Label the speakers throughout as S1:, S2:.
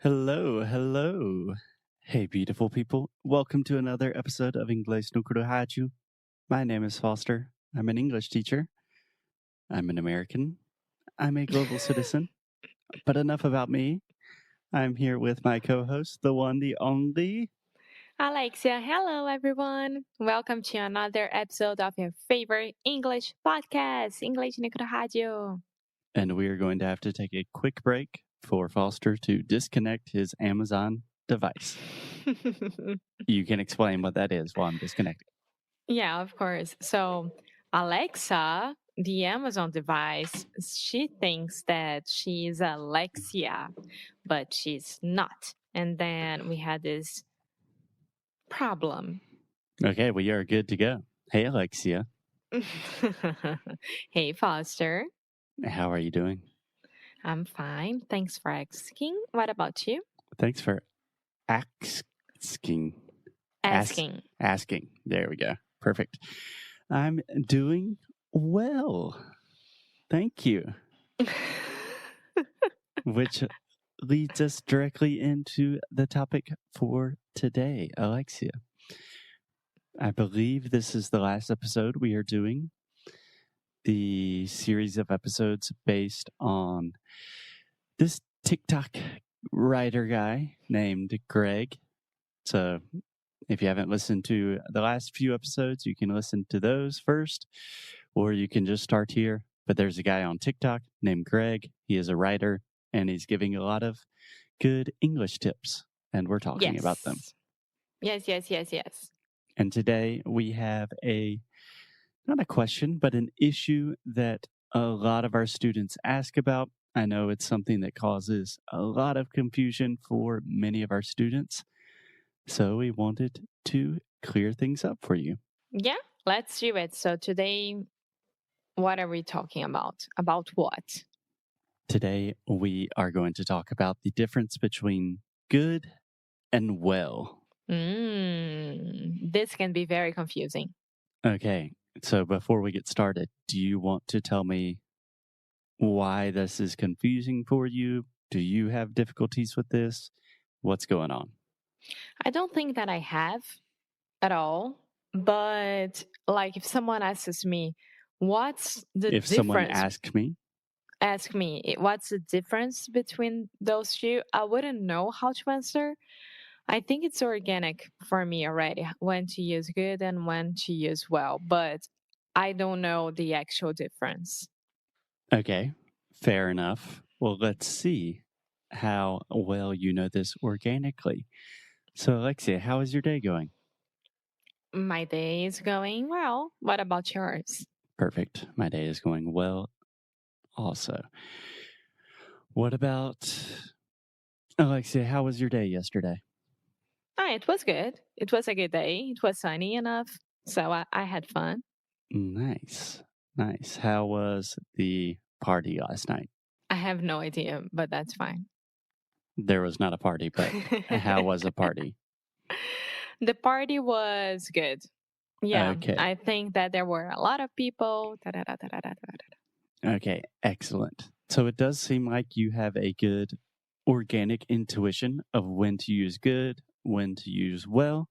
S1: Hello, hello. Hey, beautiful people. Welcome to another episode of Inglês no Rádio. My name is Foster. I'm an English teacher. I'm an American. I'm a global citizen. But enough about me. I'm here with my co-host, the one, the only.
S2: Alexia, hello everyone. Welcome to another episode of your favorite English podcast, Inglês no Rádio.
S1: And we are going to have to take a quick break for Foster to disconnect his Amazon device. You can explain what that is while I'm disconnecting.
S2: Yeah, of course. So, Alexa, the Amazon device, she thinks that she's Alexia, but she's not. And then we had this problem.
S1: Okay, we are good to go. Hey, Alexia.
S2: Hey, Foster.
S1: How are you doing?
S2: I'm fine. Thanks for asking. What about you?
S1: Thanks for asking. Asking. There we go. Perfect. I'm doing well. Thank you. Which leads us directly into the topic for today, Alexia. I believe this is the last episode we are doing the series of episodes based on this TikTok writer guy named Gregg. So if you haven't listened to the last few episodes, you can listen to those first, or you can just start here. But there's a guy on TikTok named Gregg. He is a writer, and he's giving a lot of good English tips, and we're talking about them.
S2: Yes.
S1: And today we have not a question, but an issue that a lot of our students ask about. I know it's something that causes a lot of confusion for many of our students. So we wanted to clear things up for you.
S2: Yeah, let's do it. So today, what are we talking about? About what?
S1: Today, we are going to talk about the difference between good and well.
S2: This can be very confusing.
S1: Okay, so before we get started, do you want to tell me why this is confusing for you? Do you have difficulties with this? What's going on?
S2: I don't think that I have at all. But like if someone asks me, what's the difference?
S1: If someone asked me?
S2: Ask me, what's the difference between those two? I wouldn't know how to answer. I think it's organic for me already when to use good and when to use well, but I don't know the actual difference.
S1: Okay, fair enough. Well, let's see how well you know this organically. So, Alexia, how is your day going?
S2: My day is going well. What about yours?
S1: Perfect. My day is going well also. What about Alexia? How was your day yesterday?
S2: It was good. It was a good day. It was sunny enough, so I had fun.
S1: Nice. How was the party last night?
S2: I have no idea, but that's fine.
S1: There was not a party, but how was a party?
S2: The party was good. Yeah,
S1: Okay.
S2: I think that there were a lot of people.
S1: Okay, excellent. So it does seem like you have a good organic intuition of when to use good, when to use well.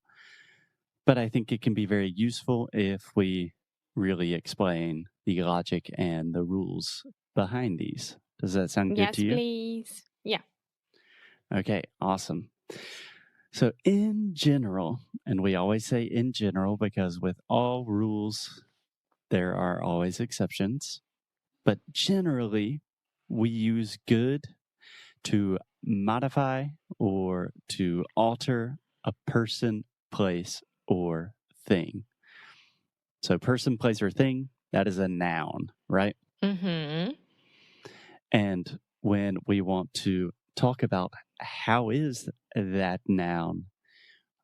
S1: But I think it can be very useful if we really explain the logic and the rules behind these. Does that sound good to you?
S2: Yes, please. Yeah.
S1: Okay, awesome. So in general, and we always say in general because with all rules, there are always exceptions. But generally, we use good to modify or to alter a person, place, or thing. So person, place, or thing, that is a noun, right?
S2: Mm-hmm.
S1: And when we want to talk about how is that noun,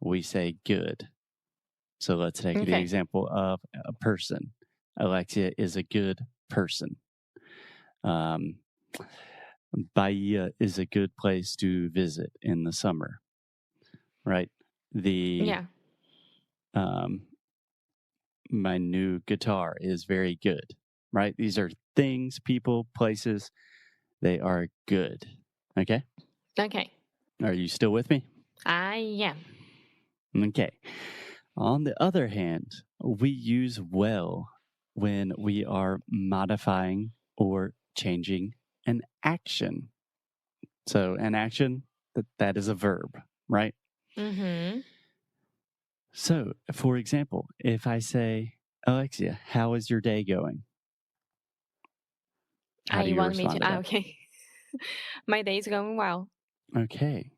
S1: we say good. So let's take the example of a person. Alexia is a good person. Bahia is a good place to visit in the summer, right? My new guitar is very good, right? These are things, people, places. They are good. Okay?
S2: Okay.
S1: Are you still with me?
S2: I am.
S1: Okay. On the other hand, we use well when we are modifying or changing an action. So an action, that is a verb, right?
S2: Mm-hmm.
S1: So, for example, if I say, Alexia, how is your day going? How do
S2: You
S1: you
S2: want me
S1: respond to
S2: to?
S1: that?
S2: Okay. My day is going well.
S1: Okay.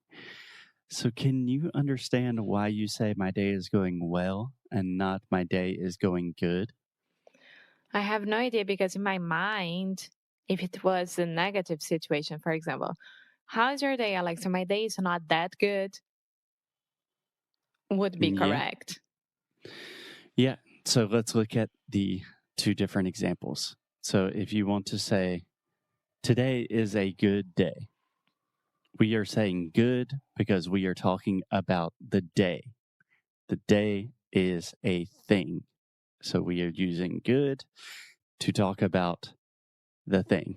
S1: So, can you understand why you say my day is going well and not my day is going good?
S2: I have no idea because in my mind, if it was a negative situation, for example, how's your day, Alexa? My day is not that good, would be
S1: Yeah.
S2: correct.
S1: Yeah. So, let's look at the two different examples. So, if you want to say, today is a good day, we are saying good because we are talking about the day. The day is a thing. So we are using good to talk about the thing,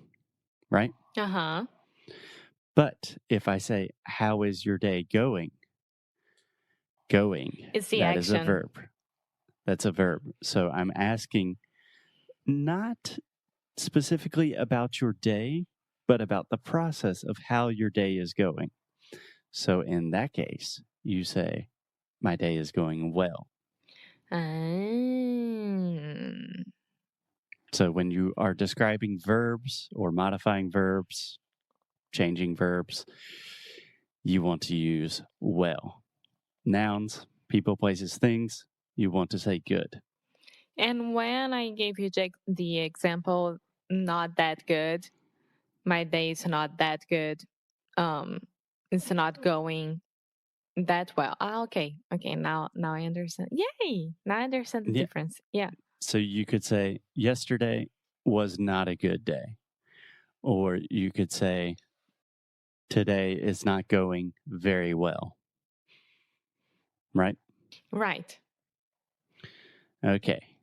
S1: right?
S2: Uh-huh.
S1: But if I say, how is your day going? Going,
S2: It's the
S1: that is a
S2: action.
S1: verb. That's a verb. So I'm asking not specifically about your day, but about the process of how your day is going. So in that case, you say, my day is going well. So when you are describing verbs or modifying verbs, changing verbs, you want to use well. Nouns, people, places, things, you want to say good.
S2: And when I gave you the example, not that good, my day is not that good, it's not going that well. Okay. Now I understand. Yay! Now I understand the
S1: Yeah.
S2: difference. Yeah.
S1: So you could say, yesterday was not a good day. Or you could say, today is not going very well. Right?
S2: Right.
S1: Okay.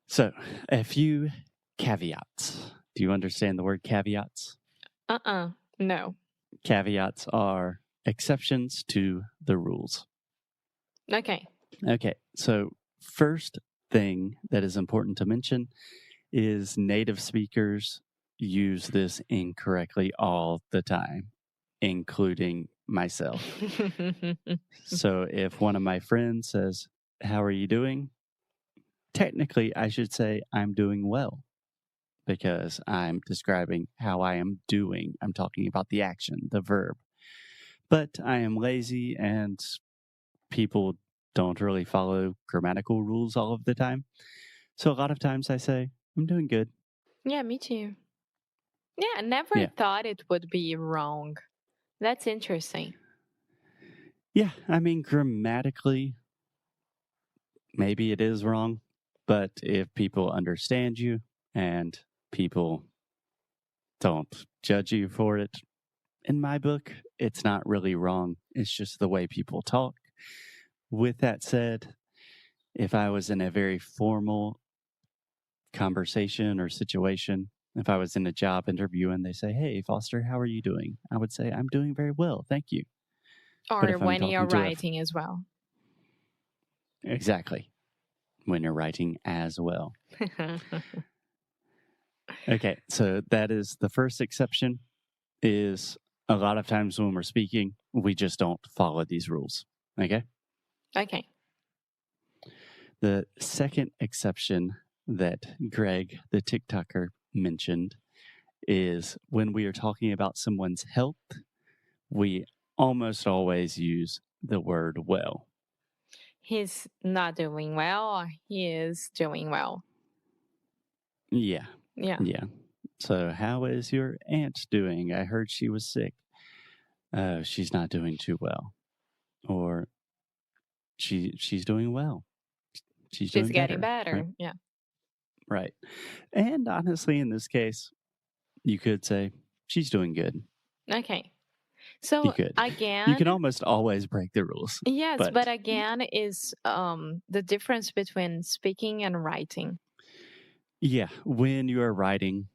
S1: So a few caveats. Do you understand the word caveats?
S2: No.
S1: Caveats are exceptions to the rules.
S2: Okay.
S1: Okay, so first thing that is important to mention is native speakers use this incorrectly all the time, including myself. So if one of my friends says, how are you doing? Technically, I should say, I'm doing well, because I'm describing how I am doing. I'm talking about the action, the verb. But I am lazy and people don't really follow grammatical rules all of the time. So a lot of times I say, I'm doing good.
S2: Yeah, me too. Yeah, I never
S1: Yeah.
S2: thought it would be wrong. That's interesting.
S1: Yeah. I mean, grammatically, maybe it is wrong. But if people understand you and people don't judge you for it, in my book, it's not really wrong. It's just the way people talk. With that said, if I was in a very formal conversation or situation, if I was in a job interview and they say, hey, Foster, how are you doing? I would say, I'm doing very well. Thank you.
S2: Or
S1: But if I'm
S2: when you're
S1: talking to
S2: writing as well.
S1: Exactly. When you're writing as well. Okay. So that is the first exception, is a lot of times when we're speaking, we just don't follow these rules. Okay.
S2: Okay.
S1: The second exception that Gregg, the TikToker, mentioned is when we are talking about someone's health, we almost always use the word well.
S2: He's not doing well or he is doing well.
S1: Yeah.
S2: Yeah.
S1: Yeah. So, how is your aunt doing? I heard she was sick. She's not doing too well. Or she's doing well. She's doing
S2: getting
S1: better.
S2: better.
S1: Right?
S2: Yeah.
S1: Right. And honestly, in this case, you could say she's doing good.
S2: Okay.
S1: You
S2: So
S1: could.
S2: again,
S1: You can almost always break the rules.
S2: yes, but again is the difference between speaking and writing.
S1: Yeah, when you are writing,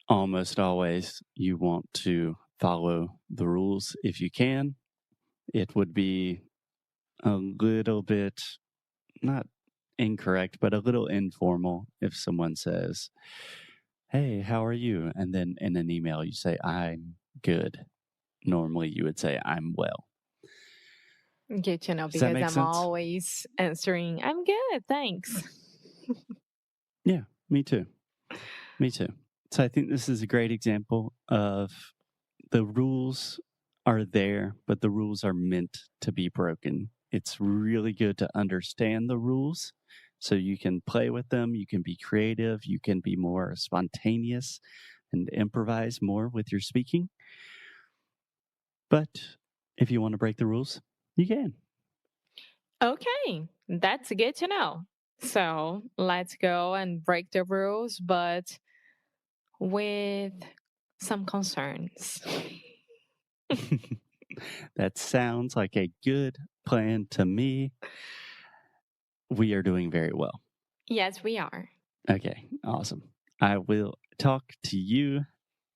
S1: almost always you want to follow the rules if you can. It would be a little bit, not incorrect, but a little informal if someone says, "Hey, how are you?" And then in an email you say, "I'm good." Normally you would say, "I'm well."
S2: Good to know
S1: Does that
S2: because
S1: make
S2: I'm
S1: sense?
S2: always answering, I'm good, thanks.
S1: Yeah, me too. Me too. So I think this is a great example of the rules are there, but the rules are meant to be broken. It's really good to understand the rules so you can play with them, you can be creative, you can be more spontaneous and improvise more with your speaking. But if you want to break the rules, you can.
S2: Okay, that's good to know. So let's go and break the rules, but with some concerns.
S1: That sounds like a good plan to me. We are doing very well.
S2: Yes, we are.
S1: Okay, awesome. I will talk to you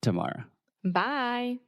S1: tomorrow.
S2: Bye.